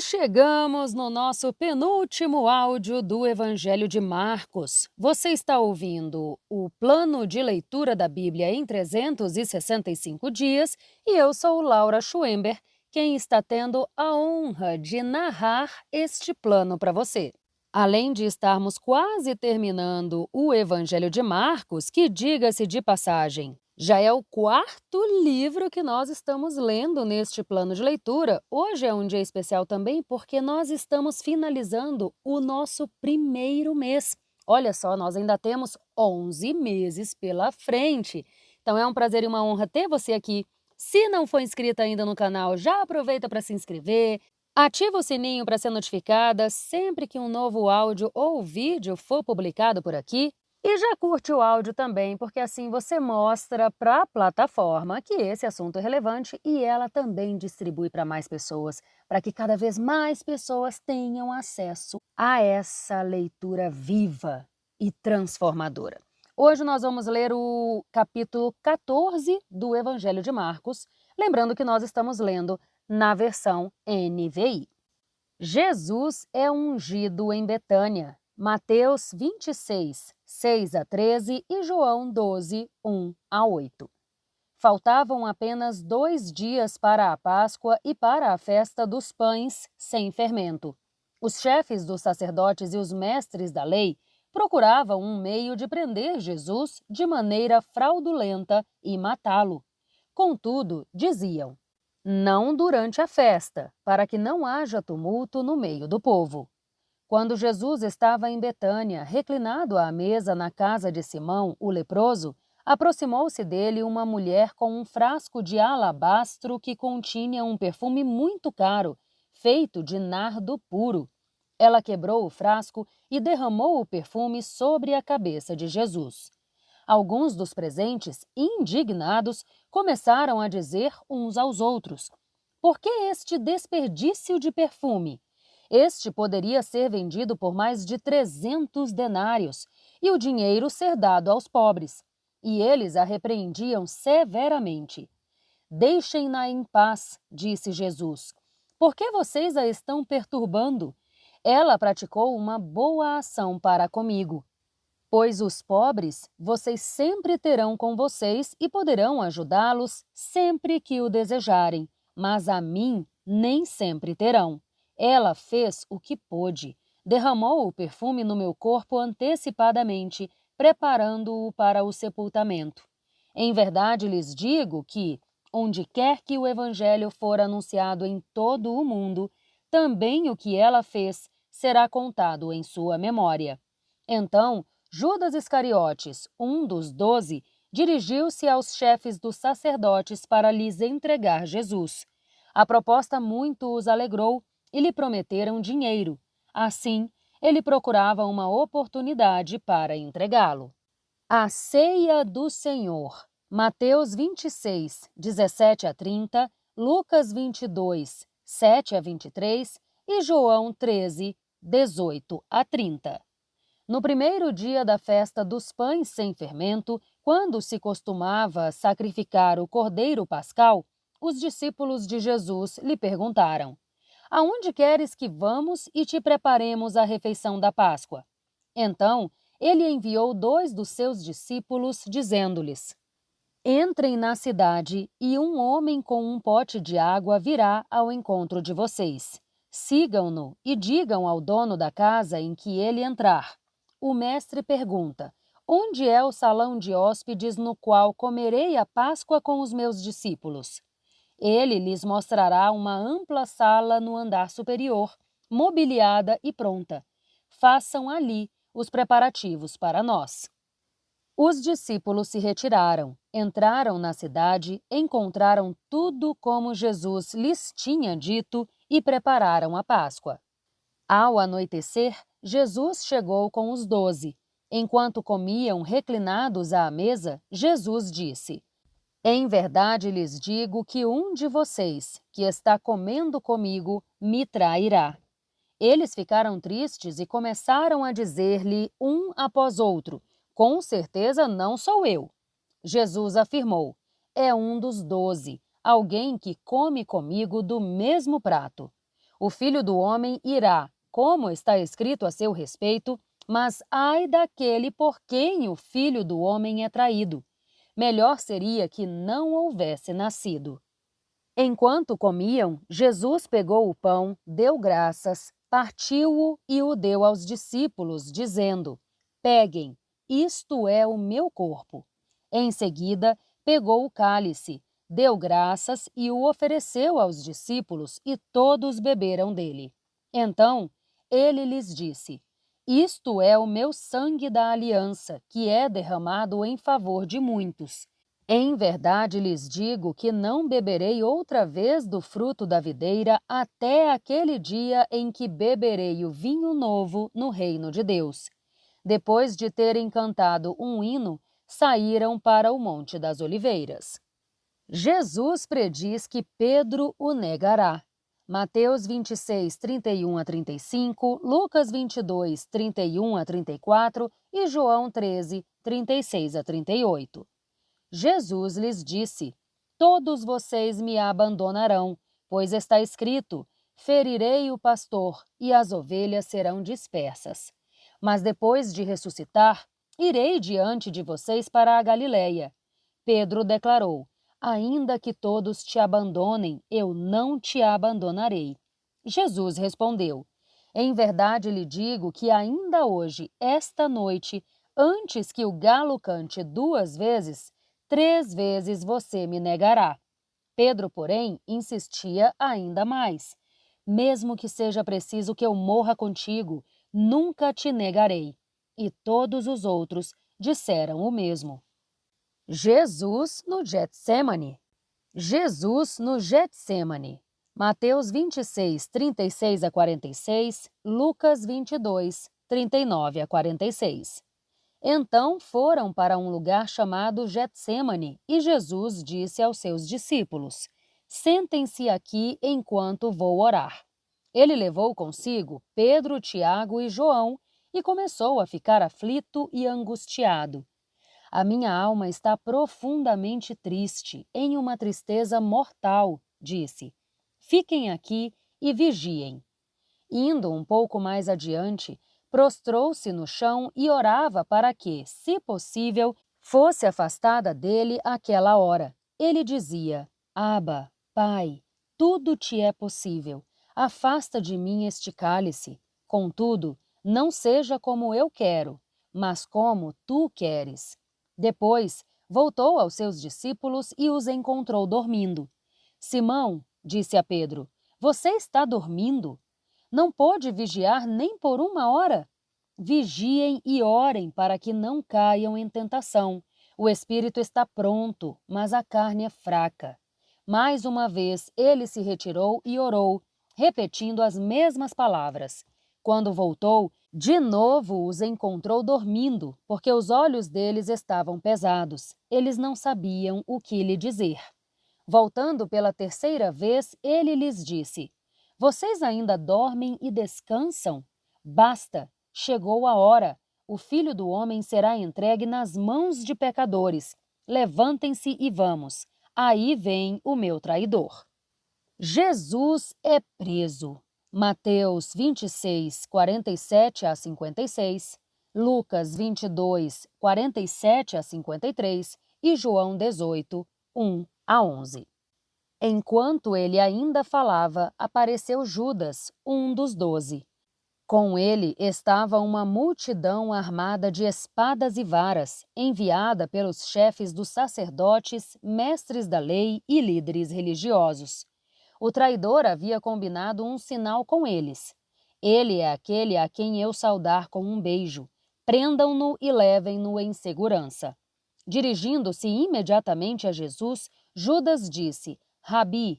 E chegamos no nosso penúltimo áudio do Evangelho de Marcos. Você está ouvindo o plano de leitura da Bíblia em 365 dias e eu sou Laura Schwember, quem está tendo a honra de narrar este plano para você. Além de estarmos quase terminando o Evangelho de Marcos, que, diga-se de passagem, já é o quarto livro que nós estamos lendo neste plano de leitura. Hoje é um dia especial também porque nós estamos finalizando o nosso primeiro mês. Olha só, nós ainda temos 11 meses pela frente. Então é um prazer e uma honra ter você aqui. Se não for inscrita ainda no canal, já aproveita para se inscrever. Ativa o sininho para ser notificada sempre que um novo áudio ou vídeo for publicado por aqui. E já curte o áudio também, porque assim você mostra para a plataforma que esse assunto é relevante e ela também distribui para mais pessoas, para que cada vez mais pessoas tenham acesso a essa leitura viva e transformadora. Hoje nós vamos ler o capítulo 14 do Evangelho de Marcos, lembrando que nós estamos lendo na versão NVI. Jesus é ungido em Betânia. Mateus 26, 6 a 13 e João 12, 1 a 8. Faltavam apenas 2 dias para a Páscoa e para a festa dos pães sem fermento. Os chefes dos sacerdotes e os mestres da lei procuravam um meio de prender Jesus de maneira fraudulenta e matá-lo. Contudo, diziam: não durante a festa, para que não haja tumulto no meio do povo. Quando Jesus estava em Betânia, reclinado à mesa na casa de Simão, o leproso, aproximou-se dele uma mulher com um frasco de alabastro que continha um perfume muito caro, feito de nardo puro. Ela quebrou o frasco e derramou o perfume sobre a cabeça de Jesus. Alguns dos presentes, indignados, começaram a dizer uns aos outros: por que este desperdício de perfume? Este poderia ser vendido por mais de 300 denários e o dinheiro ser dado aos pobres. E eles a repreendiam severamente. Deixem-na em paz, disse Jesus. Por que vocês a estão perturbando? Ela praticou uma boa ação para comigo. Pois os pobres vocês sempre terão com vocês e poderão ajudá-los sempre que o desejarem, mas a mim nem sempre terão. Ela fez o que pôde, derramou o perfume no meu corpo antecipadamente, preparando-o para o sepultamento. Em verdade lhes digo que, onde quer que o Evangelho for anunciado em todo o mundo, também o que ela fez será contado em sua memória. Então, Judas Iscariotes, um dos 12, dirigiu-se aos chefes dos sacerdotes para lhes entregar Jesus. A proposta muito os alegrou e lhe prometeram dinheiro. Assim, ele procurava uma oportunidade para entregá-lo. A ceia do Senhor. Mateus 26, 17 a 30, Lucas 22, 7 a 23 e João 13, 18 a 30. No primeiro dia da festa dos pães sem fermento, quando se costumava sacrificar o cordeiro pascal, os discípulos de Jesus lhe perguntaram: aonde queres que vamos e te preparemos a refeição da Páscoa? Então, ele enviou 2 dos seus discípulos, dizendo-lhes: entrem na cidade e um homem com um pote de água virá ao encontro de vocês. Sigam-no e digam ao dono da casa em que ele entrar: o mestre pergunta: onde é o salão de hóspedes no qual comerei a Páscoa com os meus discípulos? Ele lhes mostrará uma ampla sala no andar superior, mobiliada e pronta. Façam ali os preparativos para nós. Os discípulos se retiraram, entraram na cidade, encontraram tudo como Jesus lhes tinha dito e prepararam a Páscoa. Ao anoitecer, Jesus chegou com os 12. Enquanto comiam reclinados à mesa, Jesus disse: em verdade lhes digo que um de vocês, que está comendo comigo, me trairá. Eles ficaram tristes e começaram a dizer-lhe um após outro: com certeza não sou eu. Jesus afirmou: é um dos 12, alguém que come comigo do mesmo prato. O Filho do Homem irá, como está escrito a seu respeito, mas ai daquele por quem o Filho do Homem é traído. Melhor seria que não houvesse nascido. Enquanto comiam, Jesus pegou o pão, deu graças, partiu-o e o deu aos discípulos, dizendo: Peguem, isto é o meu corpo. Em seguida, pegou o cálice, deu graças e o ofereceu aos discípulos, e todos beberam dele. Então, ele lhes disse: Isto é o meu sangue da aliança, que é derramado em favor de muitos. Em verdade lhes digo que não beberei outra vez do fruto da videira até aquele dia em que beberei o vinho novo no reino de Deus. Depois de terem cantado um hino, saíram para o Monte das Oliveiras. Jesus prediz que Pedro o negará. Mateus 26, 31 a 35, Lucas 22, 31 a 34 e João 13, 36 a 38. Jesus lhes disse: Todos vocês me abandonarão, pois está escrito: ferirei o pastor e as ovelhas serão dispersas. Mas depois de ressuscitar, irei diante de vocês para a Galileia. Pedro declarou: Ainda que todos te abandonem, eu não te abandonarei. Jesus respondeu: Em verdade lhe digo que ainda hoje, esta noite, antes que o galo cante 2 vezes, 3 vezes você me negará. Pedro, porém, insistia ainda mais. Mesmo que seja preciso que eu morra contigo, nunca te negarei. E todos os outros disseram o mesmo. Jesus no Getsêmani. Jesus no Getsêmani. Mateus 26, 36 a 46, Lucas 22, 39 a 46. Então foram para um lugar chamado Getsêmani e Jesus disse aos seus discípulos: Sentem-se aqui enquanto vou orar. Ele levou consigo Pedro, Tiago e João e começou a ficar aflito e angustiado. A minha alma está profundamente triste, em uma tristeza mortal, disse. Fiquem aqui e vigiem. Indo um pouco mais adiante, prostrou-se no chão e orava para que, se possível, fosse afastada dele aquela hora. Ele dizia: Abba, Pai, tudo te é possível. Afasta de mim este cálice. Contudo, não seja como eu quero, mas como tu queres. Depois, voltou aos seus discípulos e os encontrou dormindo. Simão, disse a Pedro, você está dormindo? Não pôde vigiar nem por 1 hora? Vigiem e orem para que não caiam em tentação. O espírito está pronto, mas a carne é fraca. Mais uma vez ele se retirou e orou, repetindo as mesmas palavras. Quando voltou, de novo os encontrou dormindo, porque os olhos deles estavam pesados. Eles não sabiam o que lhe dizer. Voltando pela 3ª vez, ele lhes disse: Vocês ainda dormem e descansam? Basta, chegou a hora. O Filho do Homem será entregue nas mãos de pecadores. Levantem-se e vamos. Aí vem o meu traidor. Jesus é preso. Mateus 26, 47 a 56, Lucas 22, 47 a 53 e João 18, 1 a 11. Enquanto ele ainda falava, apareceu Judas, um dos 12. Com ele estava uma multidão armada de espadas e varas, enviada pelos chefes dos sacerdotes, mestres da lei e líderes religiosos. O traidor havia combinado um sinal com eles. Ele é aquele a quem eu saudar com um beijo. Prendam-no e levem-no em segurança. Dirigindo-se imediatamente a Jesus, Judas disse: Rabi,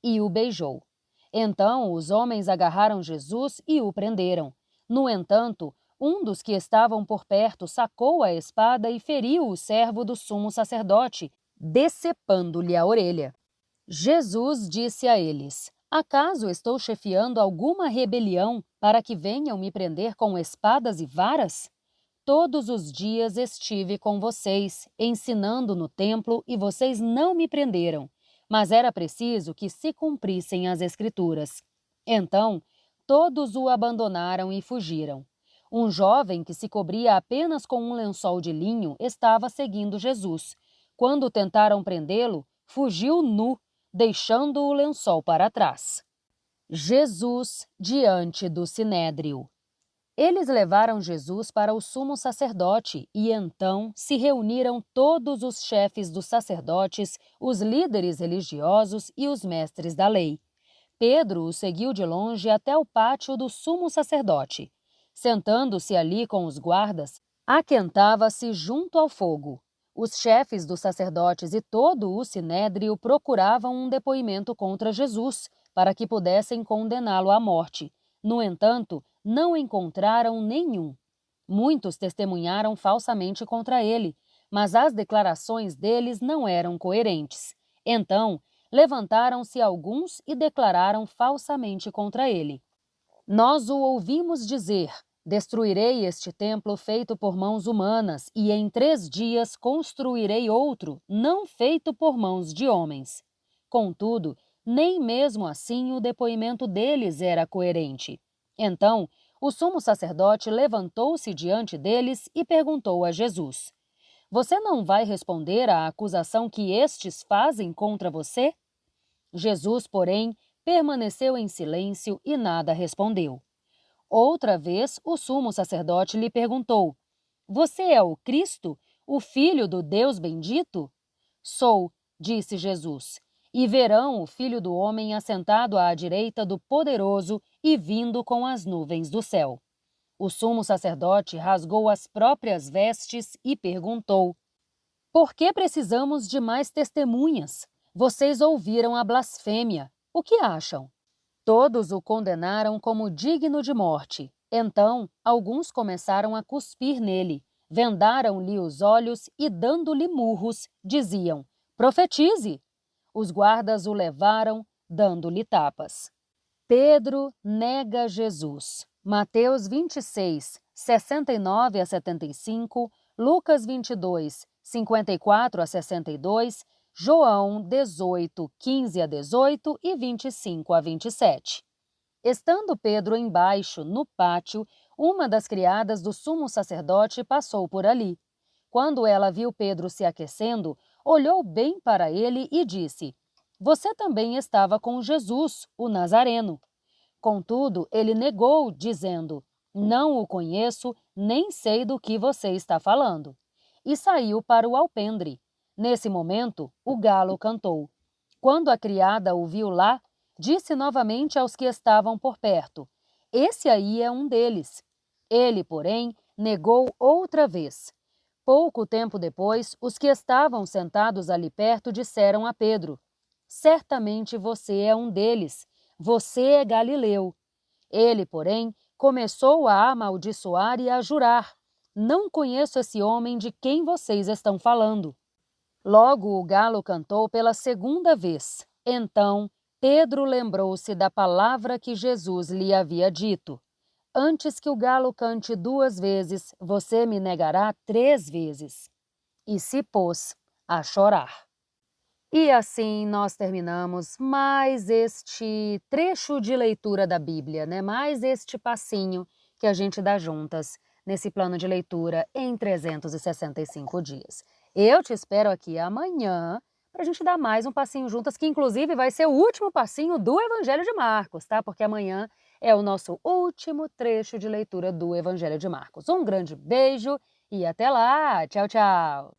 e o beijou. Então os homens agarraram Jesus e o prenderam. No entanto, um dos que estavam por perto sacou a espada e feriu o servo do sumo sacerdote, decepando-lhe a orelha. Jesus disse a eles: Acaso estou chefiando alguma rebelião para que venham me prender com espadas e varas? Todos os dias estive com vocês, ensinando no templo, e vocês não me prenderam. Mas era preciso que se cumprissem as Escrituras. Então, todos o abandonaram e fugiram. Um jovem que se cobria apenas com um lençol de linho estava seguindo Jesus. Quando tentaram prendê-lo, fugiu nu, deixando o lençol para trás. Jesus diante do sinédrio. Eles levaram Jesus para o sumo sacerdote e então se reuniram todos os chefes dos sacerdotes, os líderes religiosos e os mestres da lei. Pedro o seguiu de longe até o pátio do sumo sacerdote. Sentando-se ali com os guardas, aquentava-se junto ao fogo. Os chefes dos sacerdotes e todo o sinédrio procuravam um depoimento contra Jesus, para que pudessem condená-lo à morte. No entanto, não encontraram nenhum. Muitos testemunharam falsamente contra ele, mas as declarações deles não eram coerentes. Então, levantaram-se alguns e declararam falsamente contra ele. Nós o ouvimos dizer: destruirei este templo feito por mãos humanas, e em 3 dias construirei outro, não feito por mãos de homens. Contudo, nem mesmo assim o depoimento deles era coerente. Então, o sumo sacerdote levantou-se diante deles e perguntou a Jesus: Você não vai responder à acusação que estes fazem contra você? Jesus, porém, permaneceu em silêncio e nada respondeu. Outra vez, o sumo sacerdote lhe perguntou: Você é o Cristo, o Filho do Deus bendito? Sou, disse Jesus, e verão o Filho do Homem assentado à direita do Poderoso e vindo com as nuvens do céu. O sumo sacerdote rasgou as próprias vestes e perguntou: Por que precisamos de mais testemunhas? Vocês ouviram a blasfêmia. O que acham? Todos o condenaram como digno de morte. Então, alguns começaram a cuspir nele, vendaram-lhe os olhos e, dando-lhe murros, diziam: Profetize! Os guardas o levaram, dando-lhe tapas. Pedro nega Jesus. Mateus 26, 69 a 75, Lucas 22, 54 a 62, João 18, 15 a 18 e 25 a 27. Estando Pedro embaixo, no pátio, uma das criadas do sumo sacerdote passou por ali. Quando ela viu Pedro se aquecendo, olhou bem para ele e disse: Você também estava com Jesus, o Nazareno. Contudo, ele negou, dizendo: Não o conheço, nem sei do que você está falando. E saiu para o alpendre. Nesse momento, o galo cantou. Quando a criada o viu lá, disse novamente aos que estavam por perto: Esse aí é um deles. Ele, porém, negou outra vez. Pouco tempo depois, os que estavam sentados ali perto disseram a Pedro: Certamente você é um deles. Você é Galileu. Ele, porém, começou a amaldiçoar e a jurar: Não conheço esse homem de quem vocês estão falando. Logo o galo cantou pela 2ª vez. Então, Pedro lembrou-se da palavra que Jesus lhe havia dito: Antes que o galo cante 2 vezes, você me negará 3 vezes. E se pôs a chorar. E assim nós terminamos mais este trecho de leitura da Bíblia, né? Mais este passinho que a gente dá juntas nesse plano de leitura em 365 dias. Eu te espero aqui amanhã para a gente dar mais um passinho juntas, que inclusive vai ser o último passinho do Evangelho de Marcos, tá? Porque amanhã é o nosso último trecho de leitura do Evangelho de Marcos. Um grande beijo e até lá! Tchau, tchau!